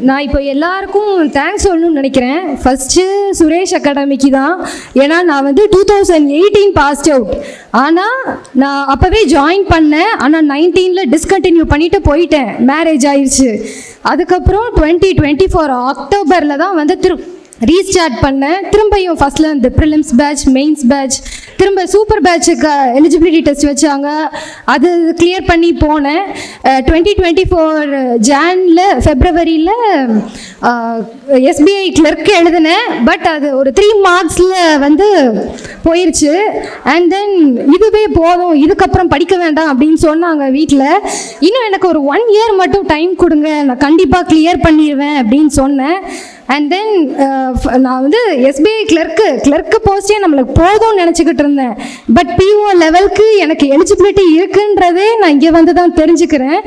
நான் இப்போ எல்லாருக்கும் தேங்க்ஸ் சொல்லணும்னு நினைக்கிறேன். ஃபஸ்ட்டு சுரேஷ் அகாடமிக்கு தான். ஏன்னா நான் வந்து 2018 பாஸ்ட் அவுட். ஆனால் நான் அப்போவே ஜாயின் பண்ணேன். ஆனால் 19 டிஸ்கண்டினியூ பண்ணிவிட்டு போயிட்டேன், மேரேஜ் ஆயிடுச்சு. அதுக்கப்புறம் 2024 அக்டோபரில் தான் வந்து ரீஸ்டார்ட் பண்ணேன். திரும்பியும் ஃபஸ்ட்டில் இந்த ப்ரிலிம்ஸ் பேட்ச், மெயின்ஸ் பேட்ச், திரும்ப சூப்பர் பேட்சுக்கு எலிஜிபிலிட்டி டெஸ்ட் வச்சாங்க. அது கிளியர் பண்ணி போனேன். 2024 ஃபெப்ரவரியில் எஸ்பிஐ கிளர்க்கு எழுதினேன். பட் அது ஒரு 3 மார்க்ஸில் வந்து போயிடுச்சு. அண்ட் தென் இதுவே போதும், இதுக்கப்புறம் படிக்க வேண்டாம் அப்படின்னு சொன்னாங்க வீட்டில். இன்னும் எனக்கு ஒரு 1 இயர் மட்டும் டைம் கொடுங்க, நான் கண்டிப்பாக கிளியர் பண்ணிடுவேன் அப்படின்னு சொன்னேன். அண்ட் தென் நான் வந்து எஸ்பிஐ கிளர்க்கு போஸ்டே நம்மளுக்கு போதும்னு நினச்சிக்கிட்டு இருந்தேன். பட் பிஓ லெவலுக்கு எனக்கு எலிஜிபிலிட்டி இருக்குன்றதே நான் இங்கே வந்து தான் தெரிஞ்சுக்கிறேன்.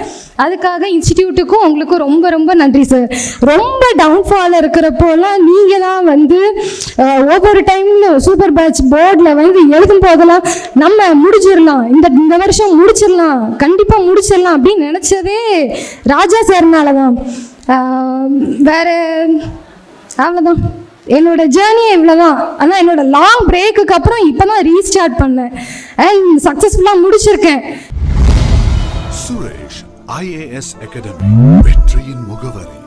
அதுக்காக இன்ஸ்டிடியூட்டுக்கும் உங்களுக்கும் ரொம்ப ரொம்ப நன்றி சார். ரொம்ப டவுன்ஃபால் இருக்கிறப்போலாம் நீங்கள் தான் வந்து ஒவ்வொரு டைமில் சூப்பர் பேட்ச் போர்டில் வந்து எழுதும் போதெல்லாம் நம்ம முடிச்சிடலாம், இந்த வருஷம் முடிச்சிடலாம், கண்டிப்பாக முடிச்சிடலாம் அப்படின்னு நினச்சதே ராஜா சார்னால தான். வேறு அவ்வளோதான், என்னோட ஜேர்னி இவ்வளோதான். ஆனால் என்னோட லாங் பிரேக்குக்கு அப்புறம் இப்போ தான் ரீஸ்டார்ட் பண்ணேன் அண்ட் சக்ஸஸ்ஃபுல்லாக முடிச்சிருக்கேன். சுரேஷ் IAS அகாடமி, வெற்றியின் முகவரி.